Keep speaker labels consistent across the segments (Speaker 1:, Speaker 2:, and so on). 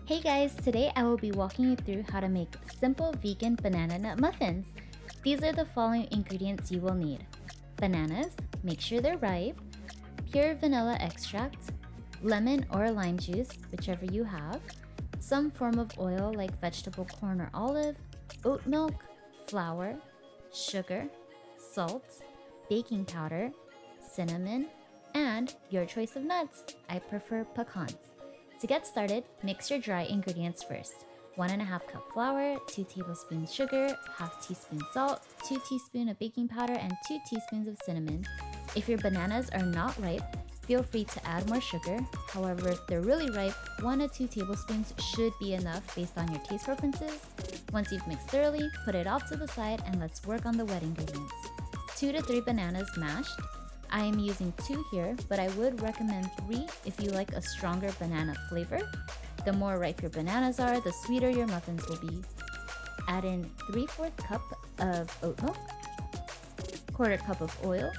Speaker 1: Hey guys, today I will be walking you through how to make simple vegan banana nut muffins. These are the following ingredients you will need. Bananas, make sure they're ripe, pure vanilla extract, lemon or lime juice, whichever you have, some form of oil like vegetable corn or olive, oat milk, flour, sugar, salt, baking powder, cinnamon, and your choice of nuts. I prefer pecans. To get started, mix your dry ingredients first. 1.5 cup flour, 2 tablespoons sugar, half teaspoon salt, 2 teaspoons of baking powder, and 2 teaspoons of cinnamon. If your bananas are not ripe, feel free to add more sugar. However, if they're really ripe, 1 to 2 tablespoons should be enough based on your taste preferences. Once you've mixed thoroughly, put it off to the side and let's work on the wet ingredients. 2 to 3 bananas mashed. I am using 2 here, but I would recommend 3 if you like a stronger banana flavor. The more ripe your bananas are, the sweeter your muffins will be. Add in 3/4 cup of oat milk, 1/4 cup of oil,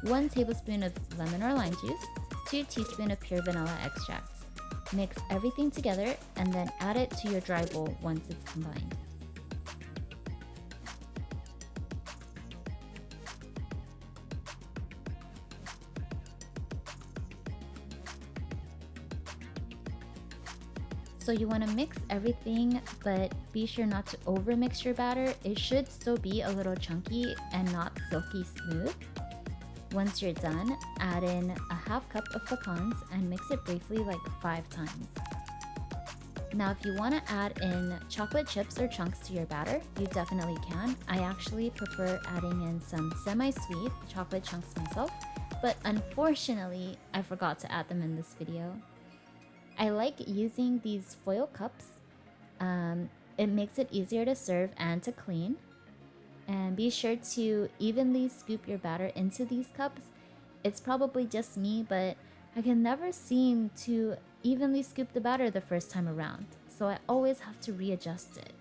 Speaker 1: 1 tablespoon of lemon or lime juice, 2 teaspoons of pure vanilla extract. Mix everything together and then add it to your dry bowl once it's combined. So you want to mix everything, but be sure not to over mix your batter. It should still be a little chunky and not silky smooth. Once you're done, add in a half cup of pecans and mix it briefly like 5 times. Now if you want to add in chocolate chips or chunks to your batter, you definitely can. I actually prefer adding in some semi-sweet chocolate chunks myself, but unfortunately I forgot to add them in this video. I like using these foil cups. It makes it easier to serve and to clean. And be sure to evenly scoop your batter into these cups. It's probably just me, but I can never seem to evenly scoop the batter the first time around, so I always have to readjust it.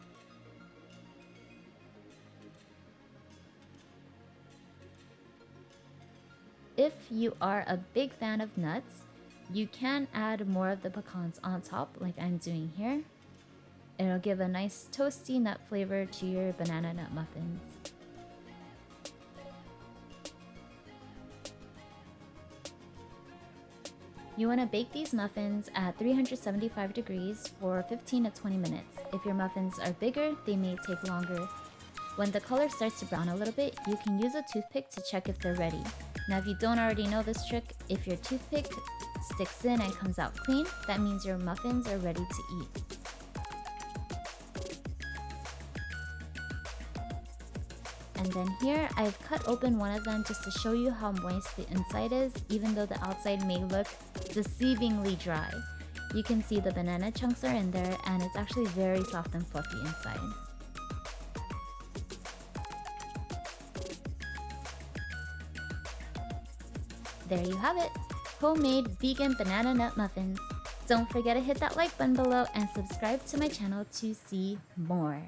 Speaker 1: If you are a big fan of nuts, you can add more of the pecans on top like I'm doing here. It'll give a nice toasty nut flavor to your banana nut muffins. You want to bake these muffins at 375 degrees for 15 to 20 minutes. If your muffins are bigger, they may take longer. When the color starts to brown a little bit, you can use a toothpick to check if they're ready. Now if you don't already know this trick, if your toothpick sticks in and comes out clean, that means your muffins are ready to eat. And then here, I've cut open one of them just to show you how moist the inside is, even though the outside may look deceivingly dry. You can see the banana chunks are in there, and it's actually very soft and fluffy inside. There you have it, homemade vegan banana nut muffins. Don't forget to hit that like button below and subscribe to my channel to see more.